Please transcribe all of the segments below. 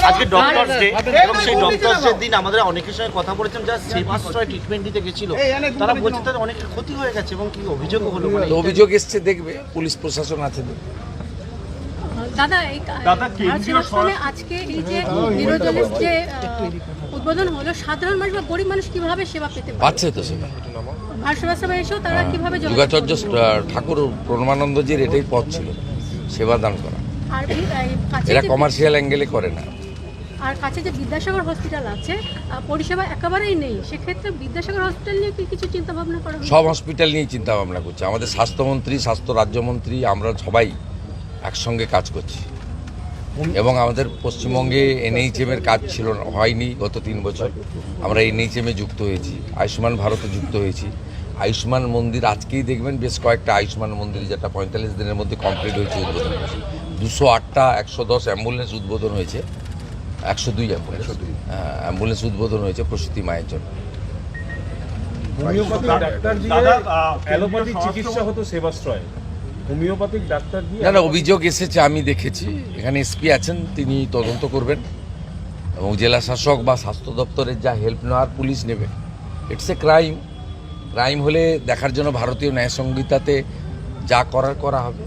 আজকে doctors day এবং সেই ডক্টরস ডে দিন আমাদের অনেকের সঙ্গে কথা বলেছেন যারা সেবাশ্রয় ট্রিটমেন্ট দিতে গেছিল, তারা বলছে তাদের অনেক ক্ষতি হয়ে গেছে এবং কি অভিযোগও হলো। অভিযোগ এসছে, দেখবে পুলিশ প্রশাসন আছে। দাদা আজকে এই যে নিরোজনের যে উদ্বোধন হলো, সাধারণ মানুষ বা গরিব মানুষ কিভাবে সেবা পেতে পাচ্ছে? তো সেবা ভারসেবা এসেও তারা কিভাবে যুগাচার্য ঠাকুর প্রণমানন্দজির এটাই পথ ছিল, সেবা দান করা। আর এরা কমার্শিয়াল অ্যাঙ্গেলে করে না। আর কাছে যে বিদ্যাসাগর হসপিটাল আছে, পরিষেবা একেবারেই নেই, সেক্ষেত্রে বিদ্যাসাগর হসপিটাল নিয়ে কি কিছু চিন্তা ভাবনা করা? সব হসপিটাল নিয়ে চিন্তা ভাবনা করছে। আমাদের স্বাস্থ্যমন্ত্রী, স্বাস্থ্য রাজ্যমন্ত্রী, আমরা সবাই একসঙ্গে কাজ করছি। এবং আমাদের পশ্চিমবঙ্গে এনএইচএম এর কাজ ছিল না, হয়নি গত 3 বছর। আমরা এনএইচএম এ যুক্ত হয়েছি, আয়ুষ্মান ভারতে যুক্ত হয়েছি। আয়ুষ্মান মন্দির আজকেই দেখবেন বেশ কয়েকটা আয়ুষ্মান মন্দির, যেটা 45 দিনের মধ্যে কমপ্লিট হয়েছে, উদ্বোধন হয়েছে। 208টা 110 অ্যাম্বুলেন্স উদ্বোধন হয়েছে, 102 অ্যাম্বুলেন্স উদ্বোধন হয়েছে প্রসূতি মায়ের জন্য। না, অভিযোগ এসেছে, আমি দেখেছি। এখানে এসপি আছেন, তিনি তদন্ত করবেন এবং জেলা শাসক বা স্বাস্থ্য দপ্তরের যা হেল্প নেওয়ার পুলিশ নেবে। ইটস এ ক্রাইম হলে দেখার জন্য ভারতীয় ন্যায় সংহিতাতে যা করার করা হবে।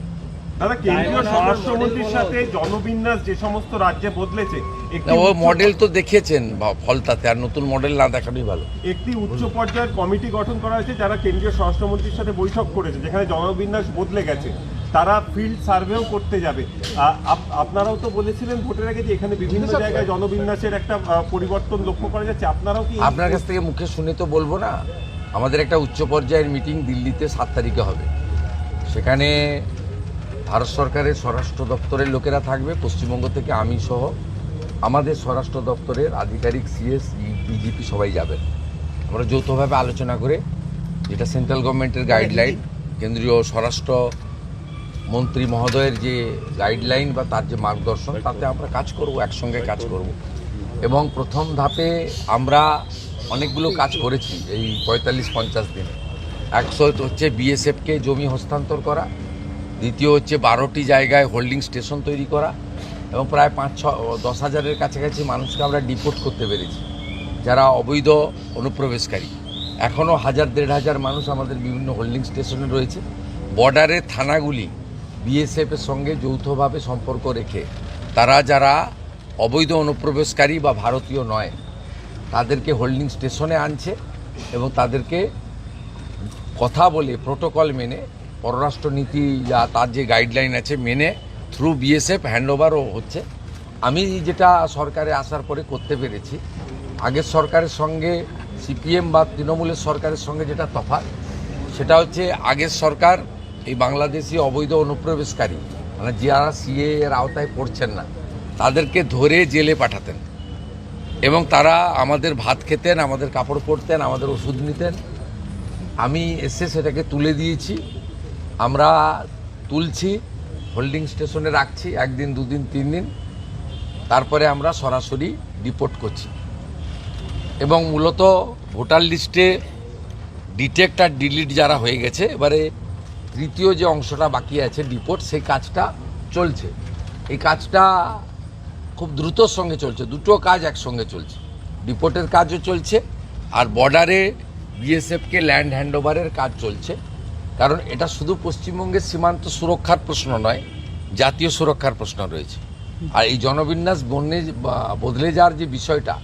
দাদা, কেন্দ্রীয় স্বরাষ্ট্রমন্ত্রীর সাথে জনবিন্যাস যে সমস্ত রাজ্যে বদলেছে, ও মডেল তো দেখিয়েছেন ফলতাতে, আর নতুন মডেল না দেখানোই ভালো। একটি উচ্চ পর্যায়ের কমিটি গঠন করা হয়েছে যারা কেন্দ্রীয় স্বরাষ্ট্রমন্ত্রীর সাথে বৈঠক করেছে, যেখানে জনবিন্যাস বদলে গেছে। তারা ফিল্ড সার্ভেও করতে যাবে। আপনারাও তো বলেছিলেন ভোটের আগে যে এখানে বিভিন্ন জায়গায় জনবিন্যাসের একটা পরিবর্তন লক্ষ্য করা যাচ্ছে। আপনারাও কি? আপনার কাছ থেকে মুখে শুনে তো বলবো না। আমাদের একটা উচ্চ পর্যায়ের মিটিং দিল্লিতে 7 তারিখে হবে। সেখানে ভারত সরকারের স্বরাষ্ট্র দপ্তরের লোকেরা থাকবে, পশ্চিমবঙ্গ থেকে আমি সহ আমাদের স্বরাষ্ট্র দপ্তরের আধিকারিক, সিএস, ডিজিপি সবাই যাবেন। আমরা যৌথভাবে আলোচনা করে, যেটা সেন্ট্রাল গভর্নমেন্টের গাইডলাইন, কেন্দ্রীয় স্বরাষ্ট্র মন্ত্রী মহোদয়ের যে গাইডলাইন বা তার যে মার্গদর্শন, তাতে আমরা কাজ করব, একসঙ্গে কাজ করব। এবং প্রথম ধাপে আমরা অনেকগুলো কাজ করেছি এই 45-50 দিনে। 100 হচ্ছে বিএসএফকে জমি হস্তান্তর করা, দ্বিতীয় হচ্ছে 12টি জায়গায় হোল্ডিং স্টেশন তৈরি করা, এবং প্রায় 5-10 হাজারের কাছাকাছি মানুষকে আমরা ডিপোর্ট করতে পেরেছি যারা অবৈধ অনুপ্রবেশকারী। এখনও 1000-1500 মানুষ আমাদের বিভিন্ন হোল্ডিং স্টেশনে রয়েছে। বর্ডারের থানাগুলি বিএসএফের সঙ্গে যৌথভাবে সম্পর্ক রেখে তারা যারা অবৈধ অনুপ্রবেশকারী বা ভারতীয় নয় তাদেরকে হোল্ডিং স্টেশনে আনছে এবং তাদেরকে কথা বলে, প্রোটোকল মেনে, পররাষ্ট্র নীতি যা তার যে গাইডলাইন আছে মেনে থ্রু বিএসএফ হ্যান্ডওভারও হচ্ছে। আমি যেটা সরকারে আসার পরে করতে পেরেছি, আগের সরকারের সঙ্গে সিপিএম বা তৃণমূলের সরকারের সঙ্গে যেটা তফাৎ, সেটা হচ্ছে আগের সরকার এই বাংলাদেশি অবৈধ অনুপ্রবেশকারী, মানে যারা সিএ এর আওতায় পড়ছেন না, তাদেরকে ধরে জেলে পাঠাতেন এবং তারা আমাদের ভাত খেতেন, আমাদের কাপড় পরতেন, আমাদের ওষুধ নিতেন। আমি এসে সেটাকে তুলে দিয়েছি, আমরা তুলছি, হোল্ডিং স্টেশনে রাখছি 1 দিন, 2 দিন, 3 দিন, তারপরে আমরা সরাসরি ডিপোর্ট করছি। এবং মূলত ভোটার লিস্টে ডিটেক্ট আর ডিলিট যারা হয়ে গেছে, এবারে তৃতীয় যে অংশটা বাকি আছে ডিপোর্ট, সেই কাজটা চলছে। এই কাজটা খুব দ্রুতর সঙ্গে চলছে, দুটো কাজ একসঙ্গে চলছে। ডিপোর্টের কাজও চলছে আর বর্ডারে বিএসএফকে ল্যান্ড হ্যান্ডওভারের কাজ চলছে। কারণ এটা শুধু পশ্চিমবঙ্গের সীমান্ত সুরক্ষার প্রশ্ন নয়, জাতীয় সুরক্ষার প্রশ্ন রয়েছে। আর এই জনবিন্যাস বদলে যাওয়ার যে বিষয়টা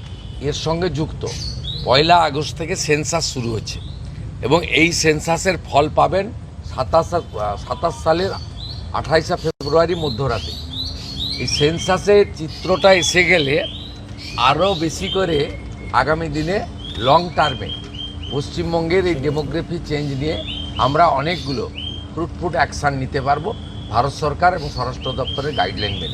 এর সঙ্গে যুক্ত। 1 আগস্ট থেকে সেন্সাস শুরু হচ্ছে এবং এই সেন্সাসের ফল পাবেন 27 সালের 28 ফেব্রুয়ারি মধ্যরাতে। এই সেন্সাসের চিত্রটা এসে গেলে আরও বেশি করে আগামী দিনে লং টার্মে পশ্চিমবঙ্গের এই ডেমোগ্রাফি চেঞ্জ নিয়ে আমরা অনেকগুলো ফ্রুটফুট অ্যাকশান নিতে পারবো ভারত সরকার এবং স্বরাষ্ট্র দপ্তরের গাইডলাইন মেনে।